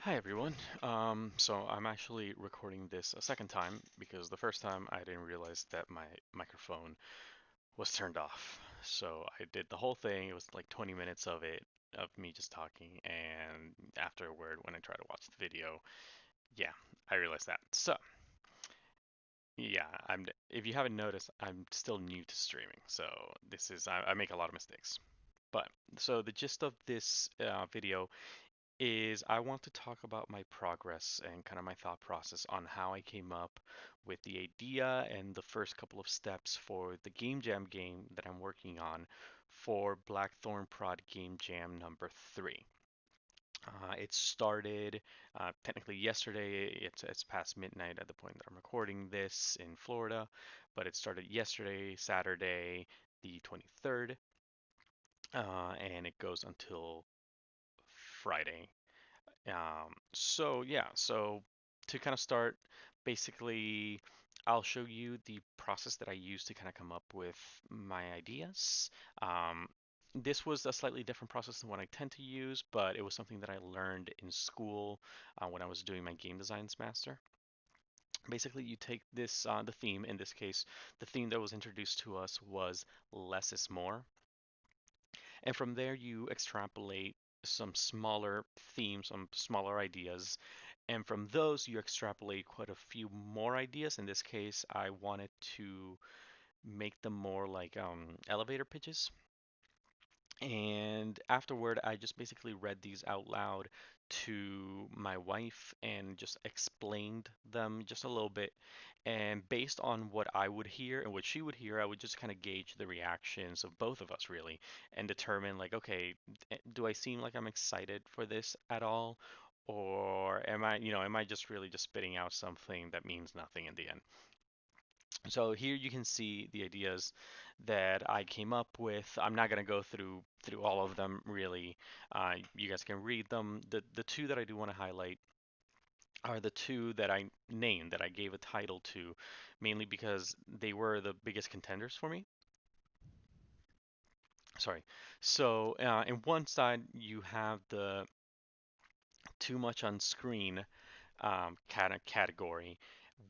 Hi everyone. So I'm actually recording this a second time because the first time I didn't realize that my microphone was turned off. So I did the whole thing. It was like 20 minutes of it, of me just talking, and afterward, when I tried to watch the video, yeah, I realized that. So yeah, if you haven't noticed, I'm still new to streaming. So I make a lot of mistakes. But so the gist of this video is I want to talk about my progress and kind of my thought process on how I came up with the idea and the first couple of steps for the Game Jam game that I'm working on for Blackthornprod Game Jam number 3. It started technically yesterday. It's past midnight at the point that I'm recording this in Florida, but it started yesterday, Saturday, the 23rd, and it goes until Friday. So yeah, so to kind of start, basically, I'll show you the process that I use to kind of come up with my ideas. Um, this was a slightly different process than what I tend to use, but it was something that I learned in school when I was doing my game designs master. Basically, you take the theme, in this case, the theme that was introduced to us was less is more. And from there, you extrapolate some smaller themes, some smaller ideas. And from those, you extrapolate quite a few more ideas. In this case, I wanted to make them more like elevator pitches. And afterward, I just basically read these out loud to my wife and just explained them just a little bit. And based on what I would hear and what she would hear, I would just kind of gauge the reactions of both of us really and determine like, okay, do I seem like I'm excited for this at all? Or am I just really just spitting out something that means nothing in the end? So here you can see the ideas that I came up with. I'm not going to go through all of them really. You guys can read them. The two that I do want to highlight are the two that I named, that I gave a title to, mainly because they were the biggest contenders for me. Sorry. So in one side you have the too much on screen category,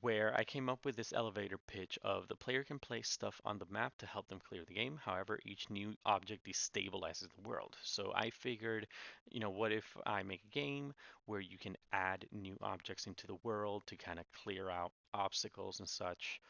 where I came up with this elevator pitch of the player can place stuff on the map to help them clear the game. However, each new object destabilizes the world. So I figured, what if I make a game where you can add new objects into the world to kind of clear out obstacles and such.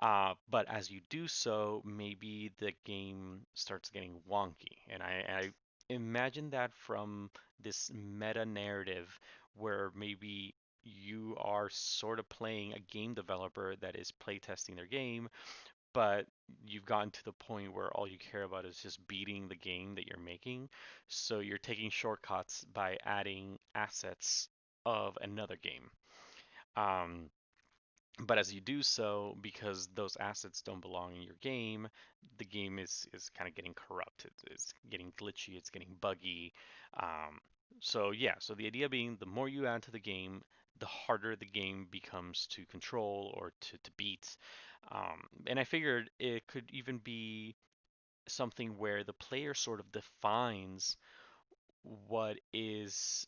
But as you do so, maybe the game starts getting wonky. And I imagine that from this meta narrative where maybe you are sort of playing a game developer that is playtesting their game, but you've gotten to the point where all you care about is just beating the game that you're making. So you're taking shortcuts by adding assets of another game. Um, but as you do so, because those assets don't belong in your game, the game is kind of getting corrupted. It's getting glitchy. It's getting buggy. Um, so yeah. So the idea being, the more you add to the game, the harder the game becomes to control or to beat. And I figured it could even be something where the player sort of defines what is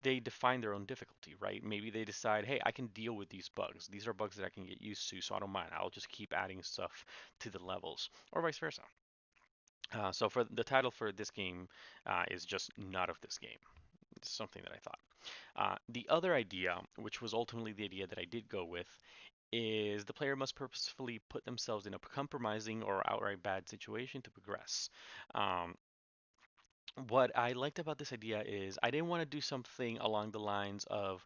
they define their own difficulty, right? Maybe they decide, hey, I can deal with these bugs. These are bugs that I can get used to, so I don't mind. I'll just keep adding stuff to the levels, or vice versa. So for the title for this game is just not of this game. It's something that I thought. The other idea, which was ultimately the idea that I did go with, is the player must purposefully put themselves in a compromising or outright bad situation to progress. Um, what I liked about this idea is I didn't want to do something along the lines of,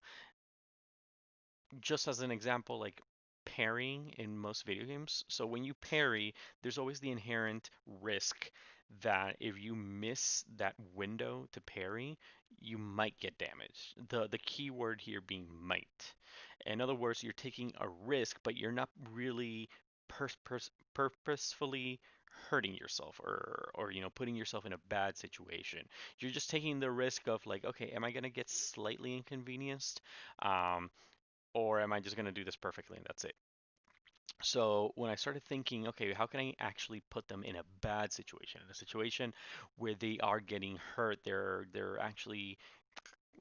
just as an example, like parrying in most video games. So when you parry, there's always the inherent risk that if you miss that window to parry, you might get damaged. The key word here being might. In other words, you're taking a risk, but you're not really purposefully hurting yourself, or putting yourself in a bad situation. You're just taking the risk of like, okay, am I gonna get slightly inconvenienced? Um, or am I just going to do this perfectly and that's it? So when I started thinking, okay, how can I actually put them in a bad situation, in a situation where they are getting hurt, they're actually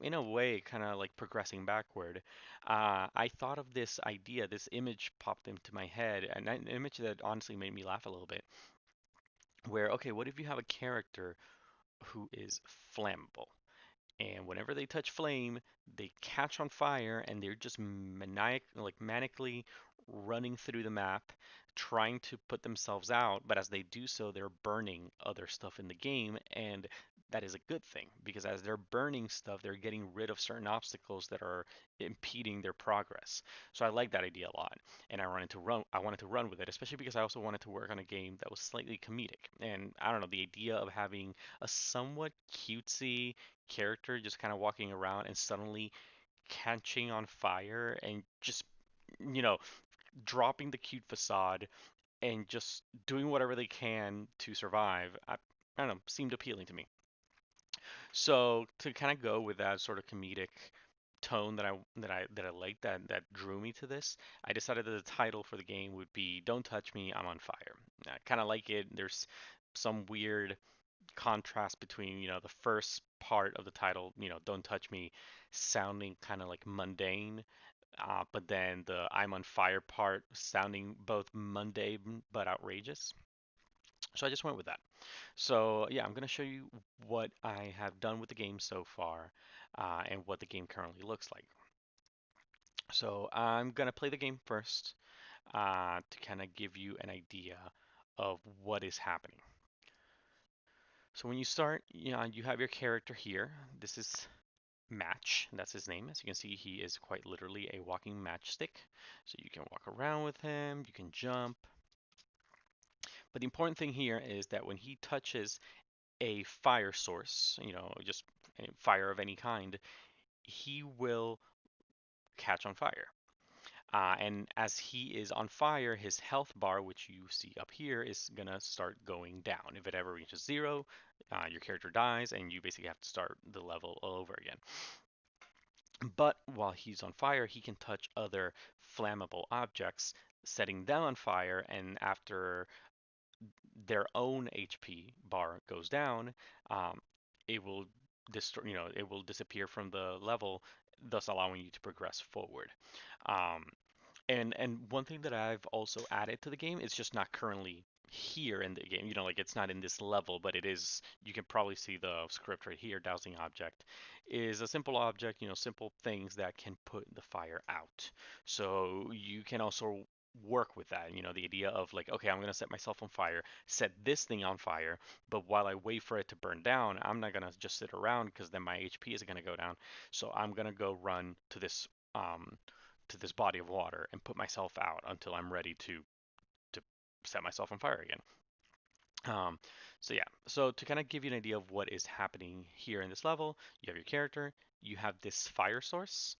in a way, kind of like progressing backward, I thought of this idea, this image popped into my head, and an image that honestly made me laugh a little bit, where, okay, what if you have a character who is flammable? And whenever they touch flame, they catch on fire and they're just manically running through the map, trying to put themselves out. But as they do so, they're burning other stuff in the game, and that is a good thing because as they're burning stuff, they're getting rid of certain obstacles that are impeding their progress. So I like that idea a lot, and I wanted to run with it, especially because I also wanted to work on a game that was slightly comedic. And I don't know, the idea of having a somewhat cutesy character just kind of walking around and suddenly catching on fire and just, you know, dropping the cute facade and just doing whatever they can to survive. I don't know, seemed appealing to me. So to kind of go with that sort of comedic tone that I liked, that drew me to this, I decided that the title for the game would be "Don't Touch Me, I'm on Fire." I kind of like it. There's some weird contrast between, the first part of the title, "Don't Touch Me," sounding kind of like mundane, but then the "I'm on fire" part sounding both mundane but outrageous. So I just went with that. So yeah, I'm going to show you what I have done with the game so far, and what the game currently looks like. So I'm going to play the game first, to kind of give you an idea of what is happening. So when you start, you have your character here. This is Match, that's his name. As you can see, he is quite literally a walking matchstick. So you can walk around with him, you can jump. But the important thing here is that when he touches a fire source, just fire of any kind, he will catch on fire. And as he is on fire, his health bar, which you see up here, is gonna start going down. If it ever reaches zero, your character dies, and you basically have to start the level all over again. But while he's on fire, he can touch other flammable objects, setting them on fire, and after their own HP bar goes down, um, it will it will disappear from the level, thus allowing you to progress forward. Um, and one thing that I've also added to the game is just not currently here in the game. Like it's not in this level, but it is. You can probably see the script right here. Dowsing object is a simple object, simple things that can put the fire out. So you can also work with that. The idea of like, okay, I'm gonna set myself on fire, set this thing on fire, but while I wait for it to burn down, I'm not gonna just sit around because then my HP is gonna go down. So I'm gonna go run um, to this body of water and put myself out until I'm ready to set myself on fire again. Um, so yeah, so to kind of give you an idea of what is happening here in this level, you have your character, you have this fire source.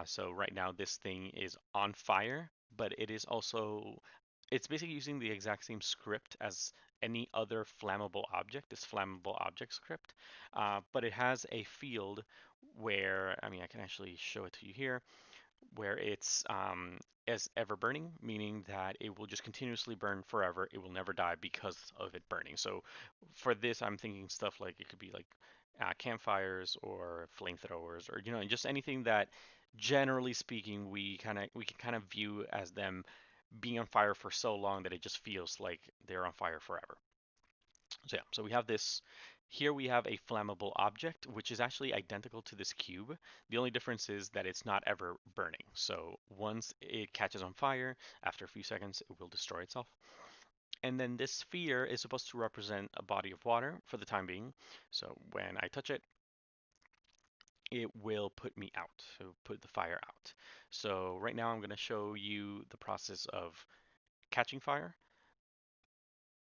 So right now this thing is on fire, but it's basically using the exact same script as any other flammable object, this flammable object script. But it has a field where, I mean, I can actually show it to you here, where it's as ever burning, meaning that it will just continuously burn forever. It will never die because of it burning. So for this, I'm thinking stuff like it could be like campfires or flamethrowers, or just anything that, generally speaking, we can kind of view as them being on fire for so long that it just feels like they're on fire forever. So yeah, so we have this. Here we have a flammable object, which is actually identical to this cube. The only difference is that it's not ever burning. So once it catches on fire, after a few seconds, it will destroy itself. And then this sphere is supposed to represent a body of water for the time being. So when I touch it, it will put me out, so put the fire out. So right now I'm going to show you the process of catching fire,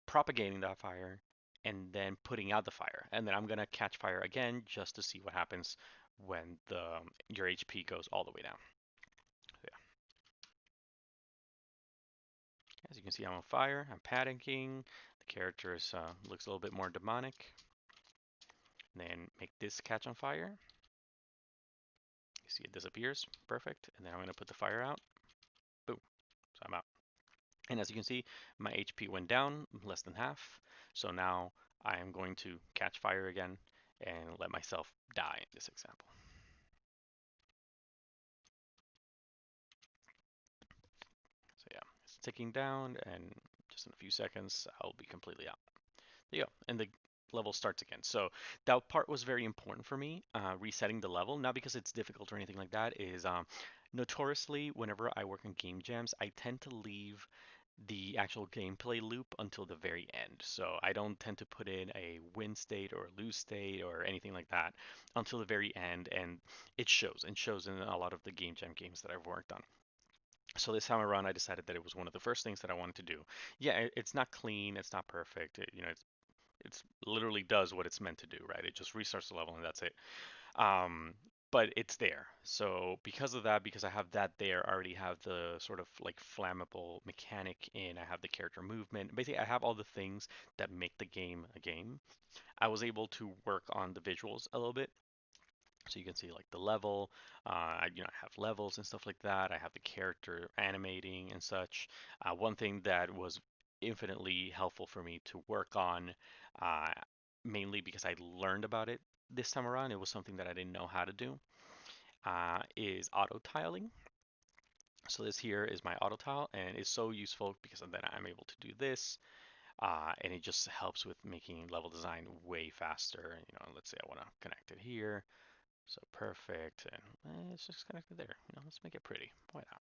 propagating that fire, and then putting out the fire. And then I'm gonna catch fire again just to see what happens when the your HP goes all the way down. So yeah, as you can see, I'm on fire. I'm panicking. The character looks a little bit more demonic. And then make this catch on fire. You see it disappears. Perfect. And then I'm gonna put the fire out. Boom. So I'm out. And as you can see, my HP went down less than half. So now I am going to catch fire again and let myself die in this example. ticking down, and just in a few seconds, I'll be completely out. There you go. And the level starts again. So that part was very important for me, resetting the level, not because it's difficult or anything like that, is notoriously, whenever I work on game jams, I tend to leave the actual gameplay loop until the very end. So I don't tend to put in a win state or a lose state or anything like that until the very end, and it shows and shows in a lot of the game jam games that I've worked on. So this time around, I decided that it was one of the first things that I wanted to do. Yeah, it's not clean, it's not perfect. It's literally does what it's meant to do, right? It just restarts the level and that's it. Um, but it's there. So because of that, because I have that there, I already have the sort of like flammable mechanic in. I have the character movement. Basically, I have all the things that make the game a game. I was able to work on the visuals a little bit. So you can see like the level, I have levels and stuff like that. I have the character animating and such. One thing that was infinitely helpful for me to work on, uh, mainly because I learned about it this time around, it was something that I didn't know how to do, is auto tiling. So this here is my auto tile, and it's so useful because then I'm able to do this, and it just helps with making level design way faster. Let's say I want to connect it here. So perfect, and it's just connected there. Let's make it pretty. Why not?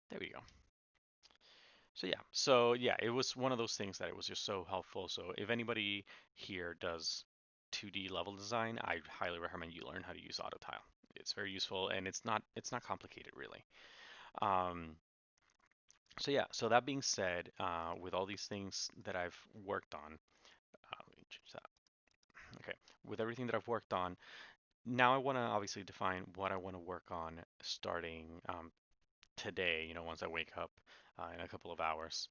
There we go. So yeah, it was one of those things that it was just so helpful. So if anybody here does 2D level design, I highly recommend you learn how to use AutoTile. It's very useful, and it's not complicated really. Um, so yeah, so that being said, with all these things that I've worked on, let me change that. Okay, with everything that I've worked on, now I want to obviously define what I want to work on starting today, once I wake up in a couple of hours.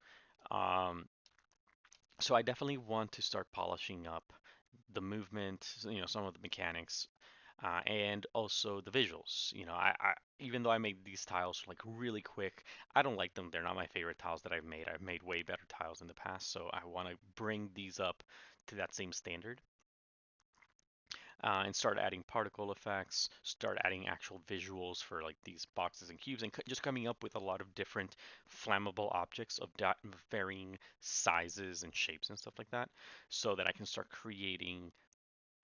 Um, so I definitely want to start polishing up the movement, some of the mechanics, and also the visuals. Even though I made these tiles like really quick, I don't like them. They're not my favorite tiles that I've made. I've made way better tiles in the past, so I want to bring these up to that same standard, and start adding particle effects, start adding actual visuals for like these boxes and cubes, and just coming up with a lot of different flammable objects of varying sizes and shapes and stuff like that, so that I can start creating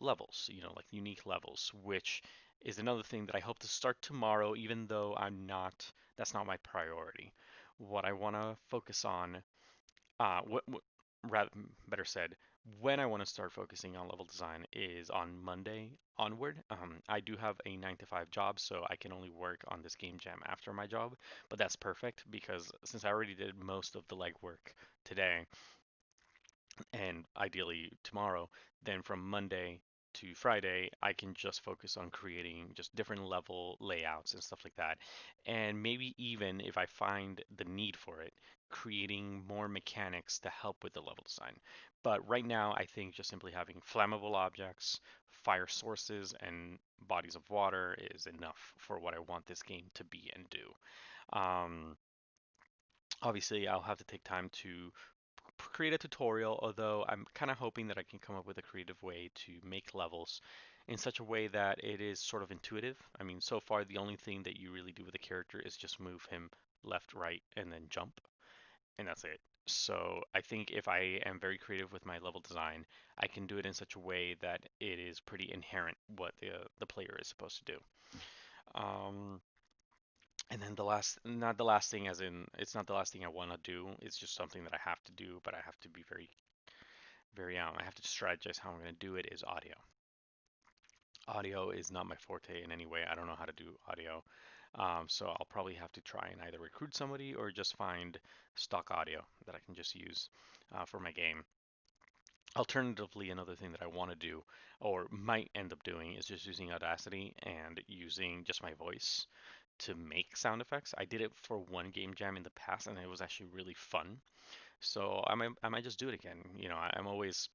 levels, like unique levels, which is another thing that I hope to start tomorrow, even though that's not my priority. What I want to focus on, what rather better said, when I want to start focusing on level design is on Monday onward. I do have a 9 to 5 job, so I can only work on this game jam after my job, but that's perfect because since I already did most of the legwork today, and ideally tomorrow, then from Monday to Friday, I can just focus on creating just different level layouts and stuff like that. And maybe even if I find the need for it, creating more mechanics to help with the level design. But right now, I think just simply having flammable objects, fire sources, and bodies of water is enough for what I want this game to be and do. Um, Obviously, I'll have to take time to create a tutorial, although I'm kind of hoping that I can come up with a creative way to make levels in such a way that it is sort of intuitive. I mean, so far the only thing that you really do with the character is just move him left, right, and then jump, and that's it. So I think if I am very creative with my level design, I can do it in such a way that it is pretty inherent what the player is supposed to do. Um, and then not the last thing, as in it's not the last thing I want to do. It's just something that I have to do, but I have to be I have to strategize how I'm going to do it is audio. Audio is not my forte in any way. I don't know how to do audio. So I'll probably have to try and either recruit somebody or just find stock audio that I can just use for my game. Alternatively, another thing that I want to do or might end up doing is just using Audacity and using just my voice to make sound effects. I did it for one game jam in the past and it was actually really fun. So I might just do it again. I'm always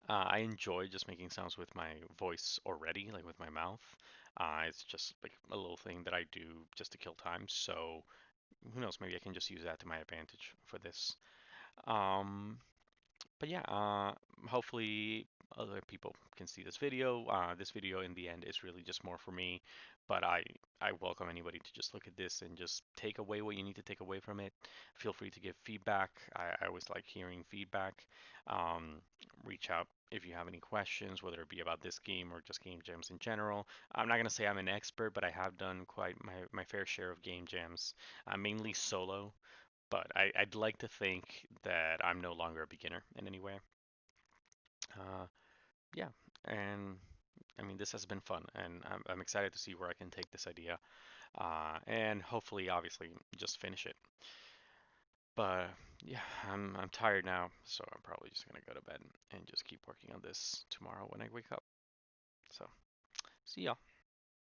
I enjoy just making sounds with my voice already, like with my mouth. It's just like a little thing that I do just to kill time. So who knows? Maybe I can just use that to my advantage for this. Um, But yeah, hopefully other people can see this video. This video in the end is really just more for me, but I welcome anybody to just look at this and just take away what you need to take away from it. Feel free to give feedback. I always like hearing feedback. Um, Reach out if you have any questions, whether it be about this game or just game jams in general. I'm not gonna say I'm an expert, but I have done quite my fair share of game jams, mainly solo. But I'd like to think that I'm no longer a beginner in any way. Uh, yeah, and I mean, this has been fun, and I'm excited to see where I can take this idea, and hopefully, obviously, just finish it. But yeah, I'm tired now, so I'm probably just gonna go to bed and just keep working on this tomorrow when I wake up. So, see y'all.